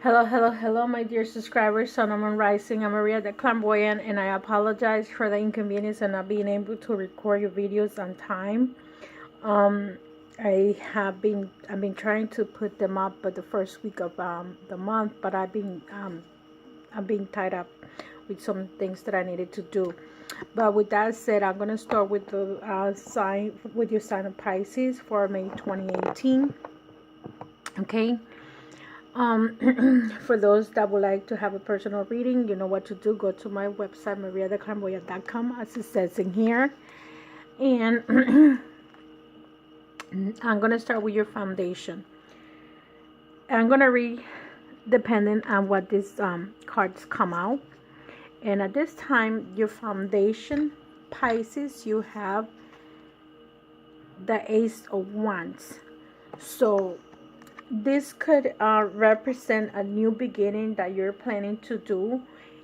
Hello, hello, hello, my dear subscribers. Sun, I'm Rising. I'm Maria the Clairvoyant, and I apologize for the inconvenience and not being able to record your videos on time. I've been trying to put them up, but the first week of the month, but I've been tied up with some things that I needed to do. But with that said, I'm gonna start with the your sign of Pisces for May 2018. Okay. For those that would like to have a personal reading, you know what to do. Go to my website, mariadeclarvoyant.com, as it says in here. And I'm going to start with your foundation. I'm going to read depending on what these cards come out. And at this time, your foundation, Pisces, you have the Ace of Wands. So this could represent a new beginning that you're planning to do,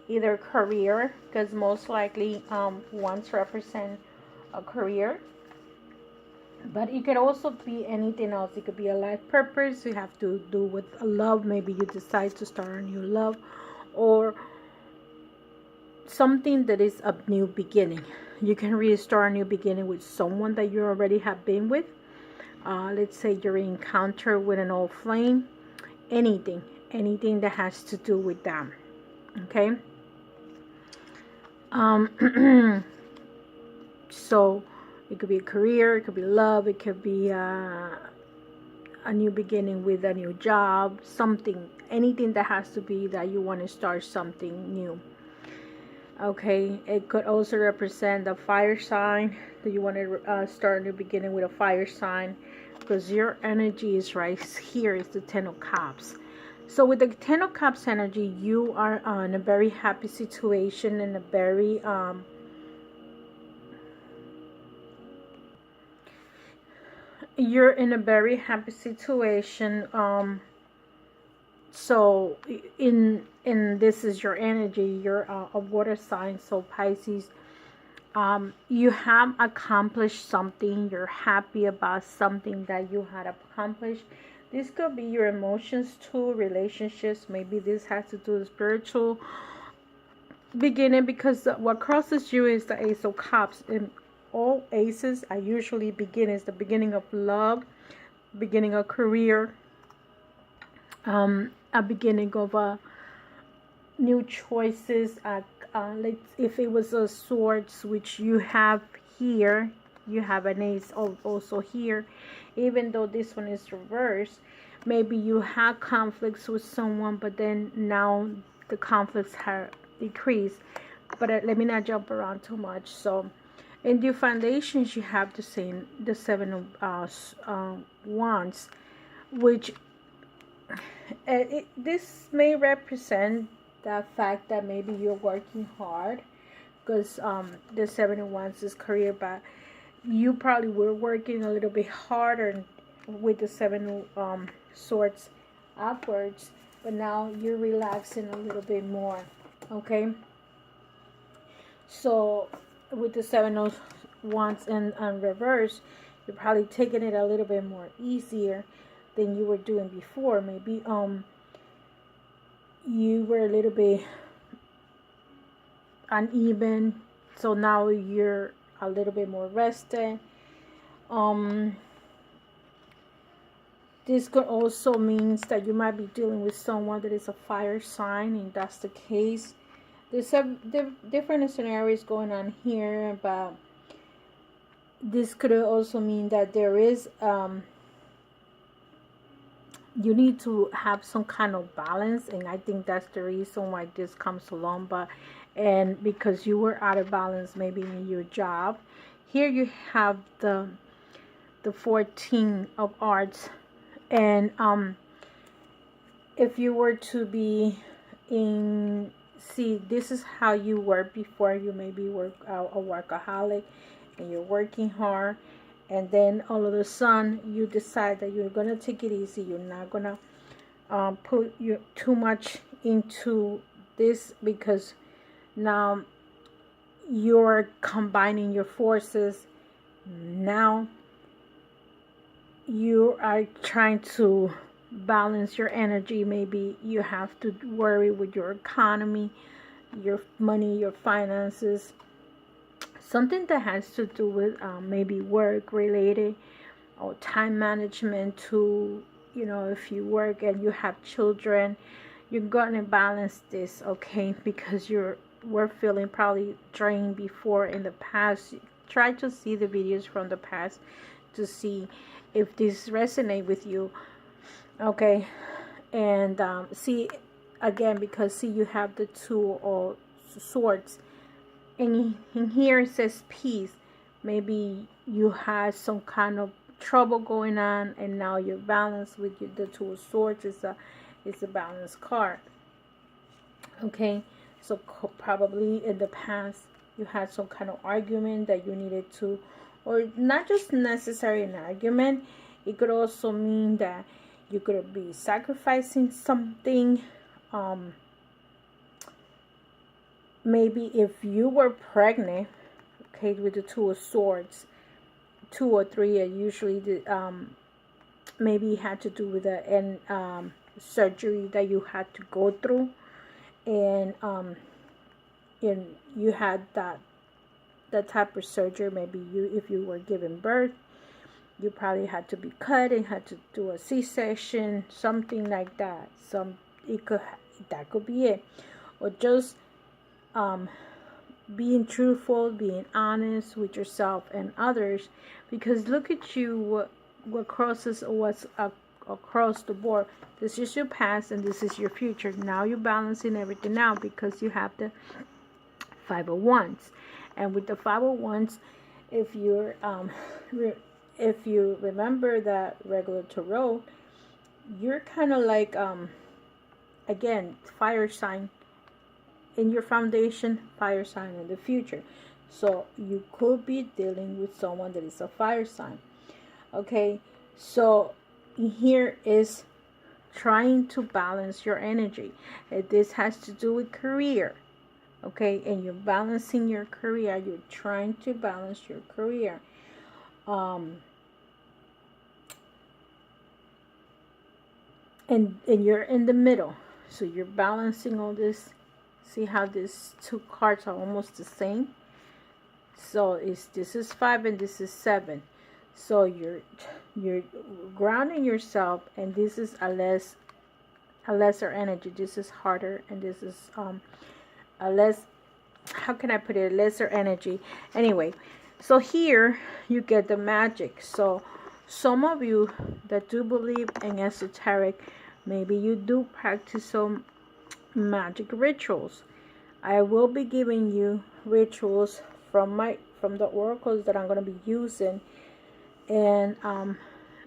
either career, because most likely wands represent a career, but it could also be anything else. It could be a life purpose. You have to do with a love. Maybe you decide to start a new love, or something that is a new beginning. You can restart a new beginning with someone that you already have been with. Let's say your encounter with an old flame, anything that has to do with them. Okay. So it could be a career, it could be love, it could be a new beginning with a new job, something, anything that has to be that you want to start something new. Okay, it could also represent a fire sign, that you want to start a new beginning with a fire sign, because your energy is right here is the Ten of Cups. So with the Ten of Cups energy, you are in a very happy situation, and a very you're in a very happy situation. So in this is your energy. You're a water sign, so Pisces. You have accomplished something. You're happy about something that you had accomplished. This could be your emotions too, relationships. Maybe this has to do with spiritual beginning, because what crosses you is the Ace of Cups. And all aces are usually the beginning of love, beginning of career, a beginning of new choices. If it was a swords, which you have here, you have an ace also here, even though this one is reversed. Maybe you had conflicts with someone, but then now the conflicts have decreased. But let me not jump around too much. So in your foundations, you have the Seven of Wands, which this may represent the fact that maybe you're working hard, because the Seven of Wands is career, but you probably were working a little bit harder with the Seven of Swords upwards, but now you're relaxing a little bit more. Okay, so with the Seven of Wands in reverse, you're probably taking it a little bit more easier than you were doing before. Maybe you were a little bit uneven, so now you're a little bit more rested. This could also means that you might be dealing with someone that is a fire sign, and that's the case. There's some different scenarios going on here, but this could also mean that there is you need to have some kind of balance, and I think that's the reason why this comes along. And because you were out of balance maybe in your job. Here you have the 14 of Arts, and if you were to be this is how you were before. You maybe were a workaholic and you're working hard, and then all of a sudden you decide that you're gonna take it easy. You're not gonna put too much into this, because now you're combining your forces. Now you are trying to balance your energy. Maybe you have to worry with your economy, your money, your finances, something that has to do with maybe work related or time management to, if you work and you have children, you're gonna balance this, okay? Because we're feeling probably drained before in the past. Try to see the videos from the past to see if this resonate with you, okay? And see again, because see, you have the Two of Swords, and in here it says peace. Maybe you had some kind of trouble going on, and now you're balanced with the Two of Swords. It's a balanced card, okay? So probably in the past you had some kind of argument that you needed to, or not just necessarily an argument, it could also mean that you could be sacrificing something. Maybe if you were pregnant, okay, with the Two of Swords, 2 or 3 are usually the maybe had to do with the surgery that you had to go through, and you had that type of surgery. Maybe if you were giving birth, you probably had to be cut and had to do a C-section, something like that. That could be it, or just being truthful, being honest with yourself and others. Because look at you, what crosses what's across the board. This is your past and this is your future. Now you're balancing everything out because you have the Five of Wands. And with the Five of Wands, if you're if you remember that regular tarot, you're kind of like again, fire sign in your foundation, fire sign in the future. So you could be dealing with someone that is a fire sign, okay? So here is trying to balance your energy. This has to do with career, okay? And you're balancing your career. You're trying to balance your career. And you're in the middle, so you're balancing all this. See how these two cards are almost the same? So this is 5 and this is 7. So you're grounding yourself, and this is a lesser energy. This is harder, and this is a less, how can I put it, lesser energy. Anyway, so here you get the magic. So some of you that do believe in esoteric, maybe you do practice some magic rituals. I will be giving you rituals from the oracles that I'm going to be using, and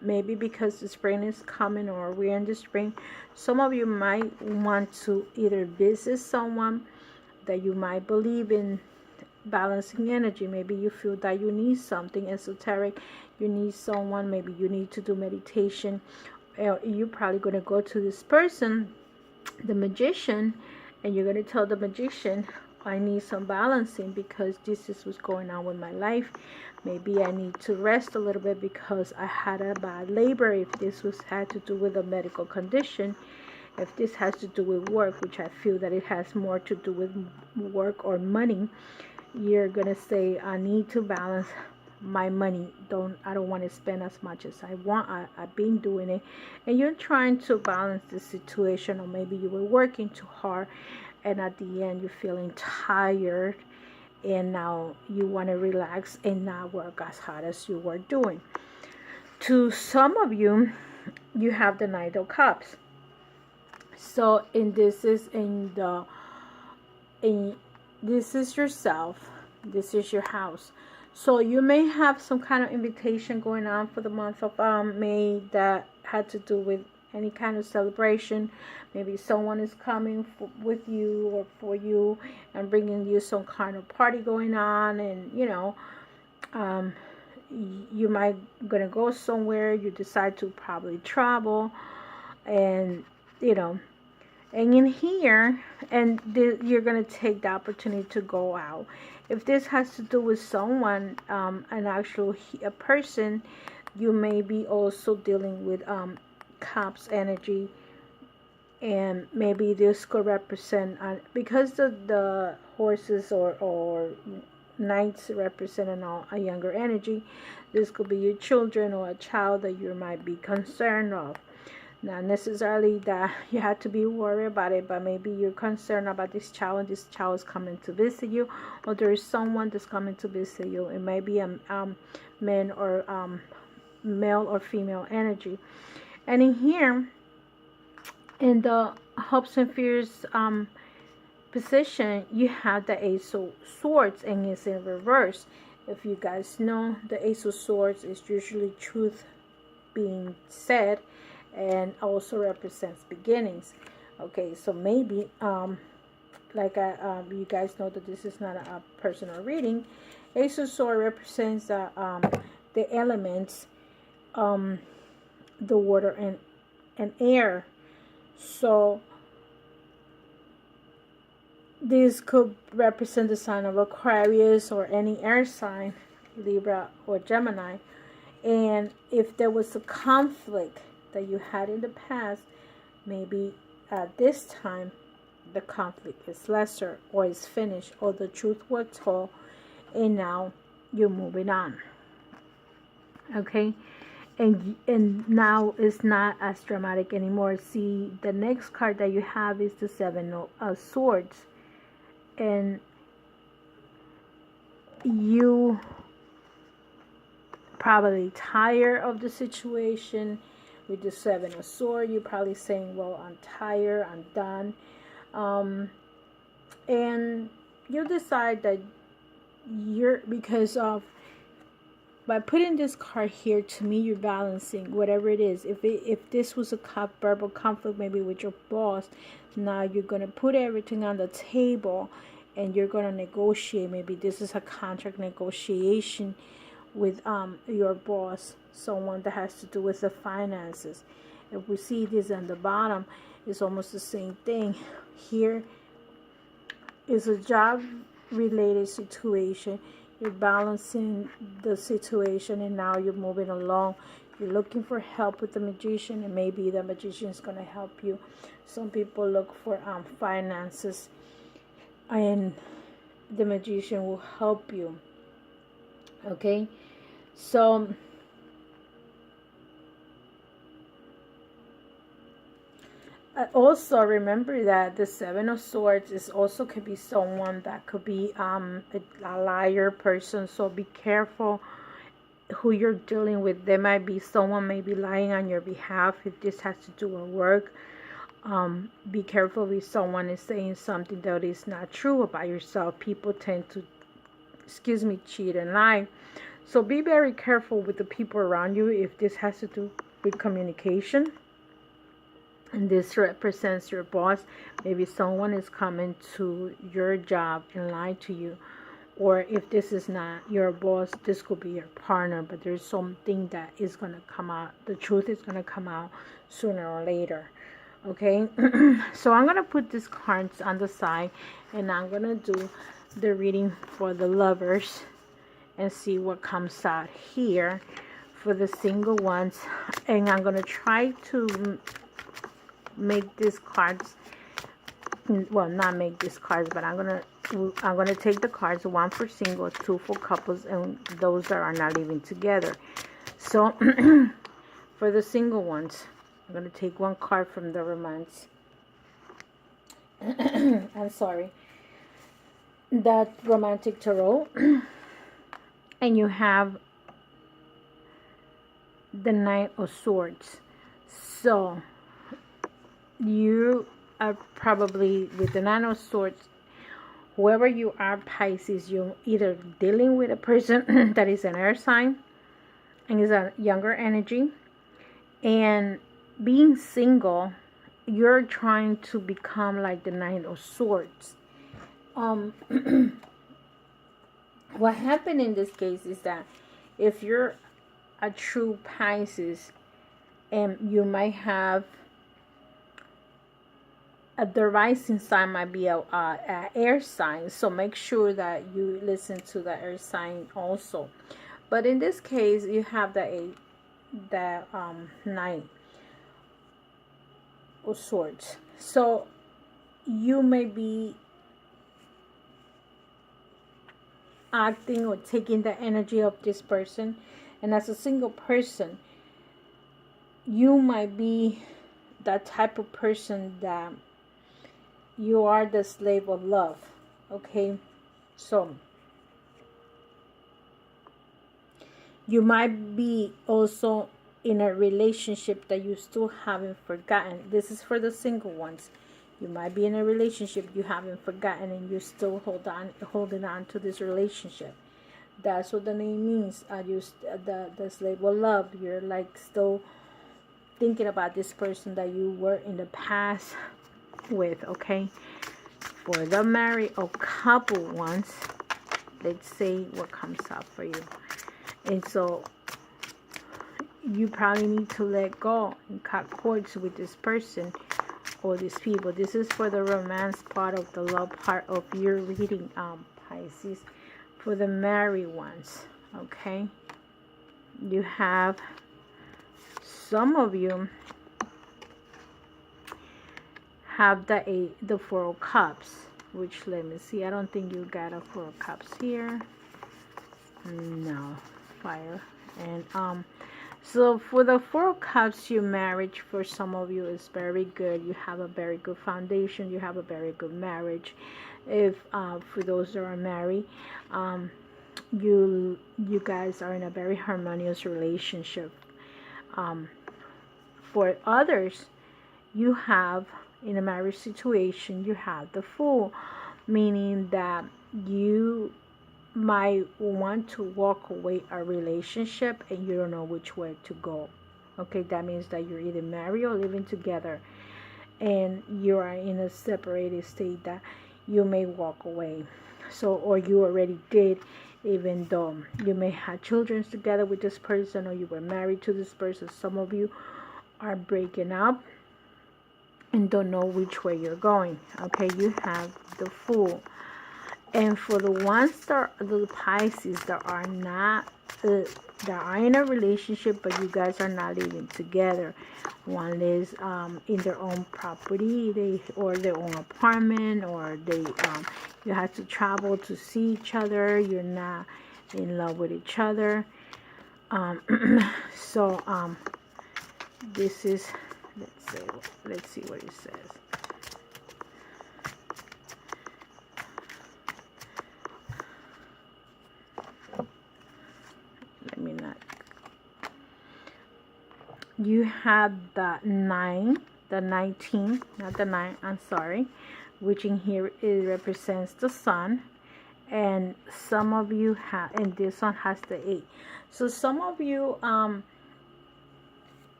maybe because the spring is coming, or we're in the spring, some of you might want to either visit someone that you might believe in balancing energy. Maybe you feel that you need something esoteric, you need someone, maybe you need to do meditation. You're probably going to go to this person, the magician, and you're going to tell the magician, I need some balancing because this is what's going on with my life. Maybe I need to rest a little bit because I had a bad labor. If this had to do with a medical condition, if this has to do with work, which I feel that it has more to do with work or money, you're going to say, I need to balance my money. I don't want to spend as much as I want. I've been doing it, and you're trying to balance the situation. Or maybe you were working too hard, and at the end you're feeling tired, and now you want to relax and not work as hard as you were doing. To some of you, you have the Knight of Cups. So this is this is yourself, this is your house. So you may have some kind of invitation going on for the month of May that had to do with any kind of celebration. Maybe someone is coming with you or for you and bringing you some kind of party going on, and you might gonna go somewhere. You decide to probably travel, and and in here, and you're going to take the opportunity to go out. If this has to do with someone, a person, you may be also dealing with Cups energy, and maybe this could represent because the horses or knights represent a younger energy. This could be your children or a child that you might be concerned of. Not necessarily that you have to be worried about it, but maybe you're concerned about this child, and this child is coming to visit you, or there is someone that's coming to visit you. It may be a man or male or female energy. And in here, in the hopes and fears position, you have the Ace of Swords, and it's in reverse. If you guys know, the Ace of Swords is usually truth being said, and also represents beginnings. Okay, so maybe you guys know that this is not a personal reading. Ace of Swords represents the elements, the water and air. So this could represent the sign of Aquarius or any air sign, Libra or Gemini. And if there was a conflict that you had in the past, maybe at this time the conflict is lesser, or is finished, or the truth was told, and now you're moving on. Okay, and now it's not as dramatic anymore. See, the next card that you have is the Seven of Swords, and you probably tired of the situation. With the Seven of Swords, you're probably saying, well, I'm tired, I'm done. And you decide that because of, by putting this card here, to me, you're balancing whatever it is. If this was a verbal conflict, maybe with your boss, now you're going to put everything on the table and you're going to negotiate. Maybe this is a contract negotiation with your boss, someone that has to do with the finances. If we see this on the bottom, it's almost the same thing. Here is a job related situation. You're balancing the situation, and now you're moving along. You're looking for help with the Magician, and maybe the Magician is going to help you. Some people look for finances, and the Magician will help you. Okay, so also remember that the Seven of Swords is also could be someone that could be a liar person. So be careful who you're dealing with. There might be someone maybe lying on your behalf if this has to do with work. Be careful if someone is saying something that is not true about yourself. People tend to, cheat and lie. So be very careful with the people around you if this has to do with communication. And this represents your boss. Maybe someone is coming to your job and lie to you. Or if this is not your boss, this could be your partner. But there's something that is going to come out. The truth is going to come out sooner or later. Okay? So I'm going to put these cards on the side. And I'm going to do the reading for the lovers. And see what comes out here for the single ones. And I'm going to try to make these cards, well, not make these cards, but I'm gonna take the cards, one for single, two for couples, and those that are not living together. So for the single ones, I'm gonna take one card from the romance. I'm sorry, that romantic tarot. And you have the Knight of Swords. So you are probably, with the Nine of Swords, whoever you are, Pisces, you're either dealing with a person that is an air sign and is a younger energy, and being single, you're trying to become like the Nine of Swords. What happened in this case is that if you're a true Pisces, and you might have the rising sign might be a air sign, so make sure that you listen to the air sign also. But in this case, you have the 9 of Swords. So you may be acting or taking the energy of this person, and as a single person, you might be that type of person that you are the slave of love. Okay, so you might be also in a relationship that you still haven't forgotten. This is for the single ones. You might be in a relationship you haven't forgotten, and you're still holding on to this relationship. That's what the name means. The slave of love. You're like still thinking about this person that you were in the past with. Okay, for the married or couple ones, let's see what comes up for you. And so you probably need to let go and cut cords with this person or these people. This is for the romance part of the love part of your reading, Pisces. For the married ones, okay, you have some of you have the Four of Cups, which, let me see, I don't think you got a Four of Cups here. No, fire. And so for the Four of Cups, your marriage for some of you is very good. You have a very good foundation. You have a very good marriage. If for those that are married, you guys are in a very harmonious relationship. For others, you have in a marriage situation, you have the Fool, meaning that you might want to walk away a relationship and you don't know which way to go. Okay, that means that you're either married or living together and you are in a separated state that you may walk away. So, or you already did, even though you may have children together with this person or you were married to this person. Some of you are breaking up and don't know which way you're going. Okay, you have the Fool. And for the ones that are the Pisces that are not that are in a relationship, but you guys are not living together. One lives in their own property, or their own apartment, or they you have to travel to see each other. You're not in love with each other. So this is, let's see what it says. Let me not. You have the 9, the 19, not the 9, I'm sorry, which in here it represents the Sun. And some of you have, and this one has the 8. So some of you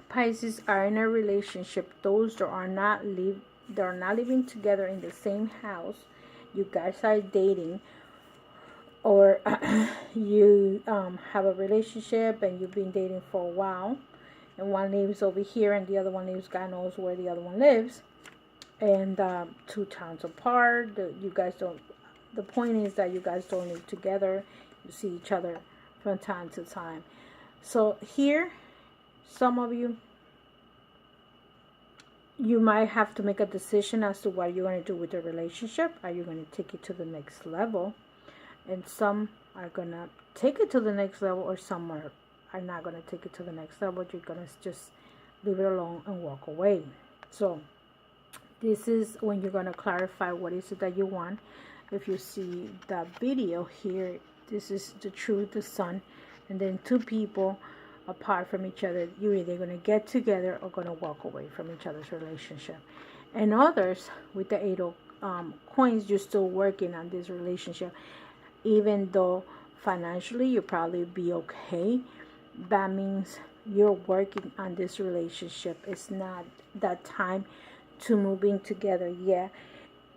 Pisces are in a relationship. Those that are not living together in the same house. You guys are dating, or you have a relationship and you've been dating for a while, and one lives over here and the other one lives, God knows where the other one lives, and 2 towns apart. You guys don't. The point is that you guys don't live together. You see each other from time to time. So here, some of you, you might have to make a decision as to what you're going to do with the relationship. Are you going to take it to the next level? And some are going to take it to the next level, or some are not going to take it to the next level. You're going to just leave it alone and walk away. So this is when you're going to clarify what is it that you want. If you see the video here, this is the truth, the Sun, and then 2 people apart from each other. You're either going to get together or going to walk away from each other's relationship. And others, with the 8 of coins, you're still working on this relationship. Even though financially you'll probably be okay, that means you're working on this relationship. It's not that time to moving together yet.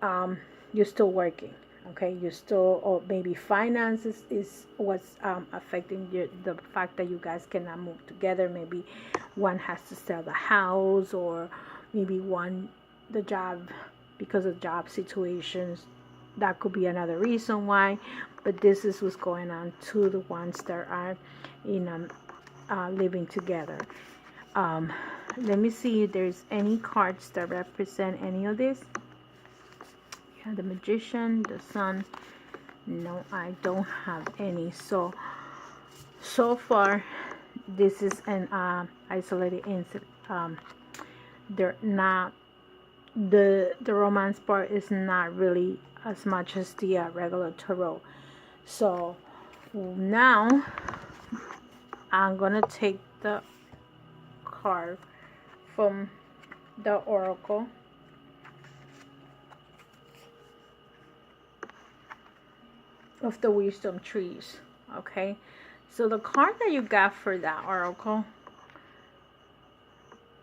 You're still working. Okay, you're still, or maybe finances is what's affecting the fact that you guys cannot move together. Maybe one has to sell the house, or maybe the job, because of job situations. That could be another reason why. But this is what's going on to the ones that are in living together. Let me see if there's any cards that represent any of this. Yeah, the Magician, the Sun. No, I don't have any. So far, this is an isolated incident. They're not, the romance part is not really as much as the regular tarot. So now I'm gonna take the card from the oracle. Of the wisdom trees. Okay, so the card that you got for that oracle,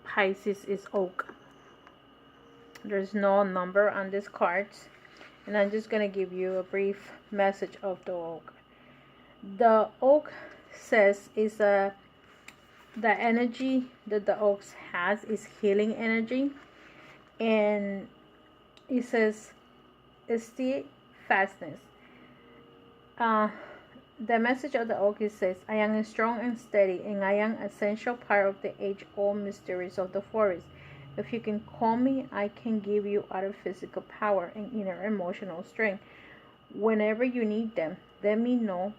Pisces, is oak. There's no number on these cards, and I'm just gonna give you a brief message of the oak. The oak says is the energy that the oak has is healing energy, and it says steadfastness. The message of the oak says, I am strong and steady, and I am an essential part of the age-old mysteries of the forest. If you can call me, I can give you outer physical power and inner emotional strength. Whenever you need them, let me know,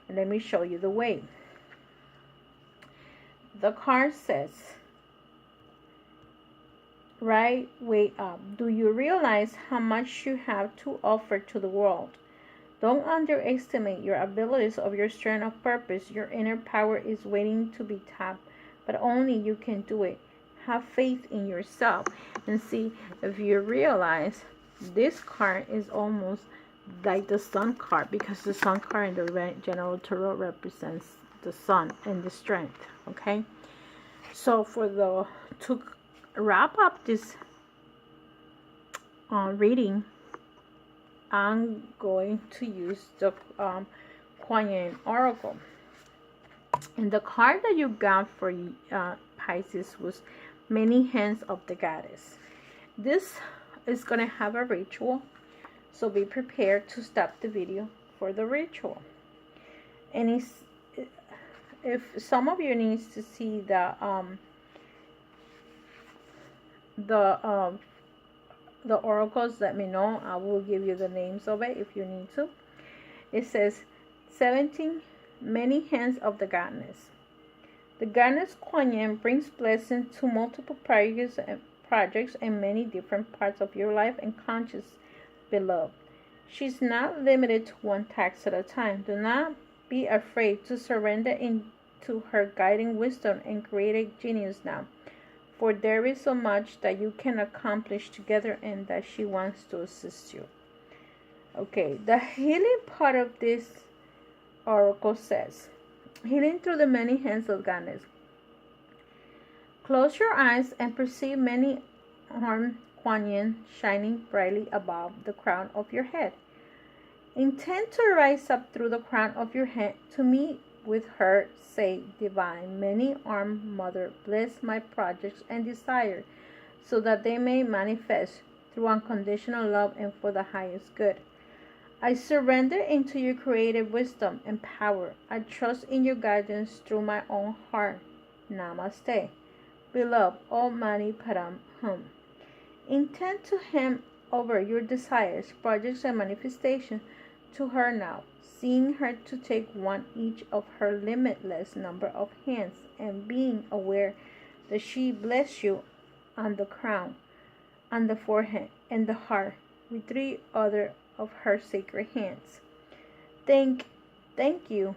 and let me show you the way. The card says, right way up, do you realize how much you have to offer to the world? Don't underestimate your abilities of your strength of purpose. Your inner power is waiting to be tapped, but only you can do it. Have faith in yourself. And see, if you realize, this card is almost like the Sun card, because the Sun card in the general tarot represents the sun and the strength. Okay, so to wrap up this reading, I'm going to use the Clairvoyant Oracle. And the card that you got for Pisces was Many Hands of the Goddess. This is going to have a ritual, so be prepared to stop the video for the ritual. And if some of you needs to see the oracles, let me know. I will give you the names of it if you need to. It says 17 Many Hands of the Goddess. The goddess Clairvoyant brings blessing to multiple projects and many different parts of your life and conscious, beloved. She's not limited to one task at a time. Do not be afraid to surrender into her guiding wisdom and creative genius now, for there is so much that you can accomplish together and that she wants to assist you. Okay, the healing part of this oracle says, healing through the many hands of goddess. Close your eyes and perceive many armed Clairvoyant shining brightly above the crown of your head. Intend to rise up through the crown of your head to meet with her. Say, Divine, many-armed Mother, bless my projects and desires, so that they may manifest through unconditional love and for the highest good. I surrender into your creative wisdom and power. I trust in your guidance through my own heart. Namaste. Beloved Almighty Param Hum. Intend to hand over your desires, projects, and manifestations to her now, seeing her to take one each of her limitless number of hands, and being aware that she bless you on the crown, on the forehead, and the heart with 3 other of her sacred hands. Thank you.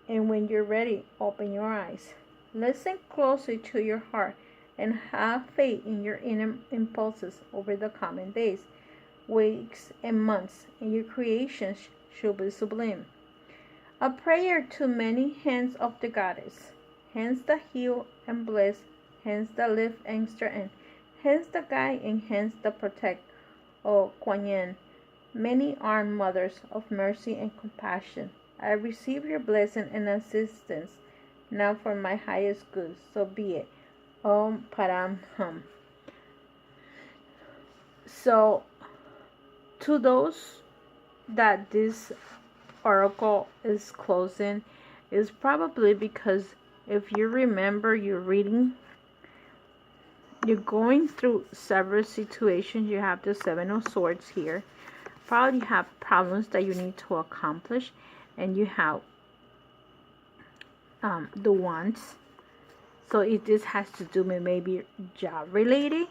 And when you're ready, open your eyes. Listen closely to your heart and have faith in your inner impulses over the coming days, weeks, and months, and your creations should be sublime. A prayer to many hands of the goddess, hands that heal and bless, hands that lift and strengthen, hands that guide, and hands that protect. O Clairvoyant, many-armed mothers of mercy and compassion, I receive your blessing and assistance now for my highest good, so be it. Om Param Hum. So, to those that this oracle is closing, is probably because if you remember your reading you're going through several situations. You have the Seven of Swords here. Probably have problems that you need to accomplish, and you have the Wands. So if this has to do with maybe job related,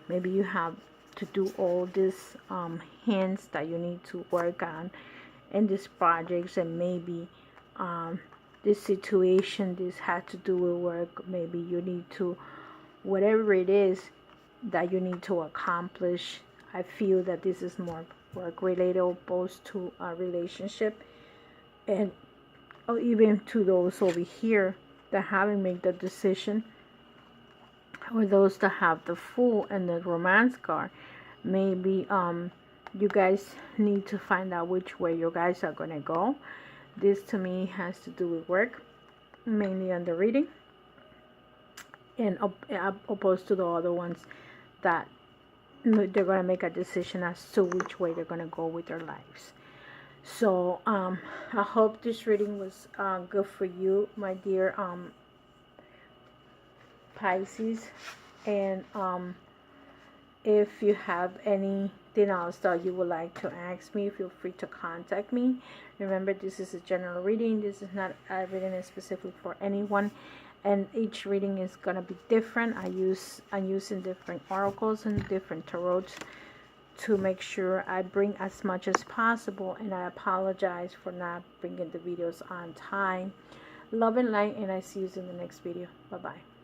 maybe you have to do all these hints that you need to work on in these projects, and maybe this situation, this has to do with work. Maybe you need to, whatever it is that you need to accomplish. I feel that this is more work related opposed to a relationship, and or even to those over here that haven't made the decision, or those that have the Fool and the Romance card. Maybe you guys need to find out which way you guys are going to go. This to me has to do with work, mainly on the reading, and opposed to the other ones that they're going to make a decision as to which way they're going to go with their lives. So I hope this reading was good for you, my dear Pisces. And if you have anything else that you would like to ask me, feel free to contact me. Remember, this is a general reading. This is not a reading specifically for anyone, and each reading is going to be different. I'm using different oracles and different tarots to make sure I bring as much as possible, and I apologize for not bringing the videos on time. Love and light, and I see you in the next video. Bye bye.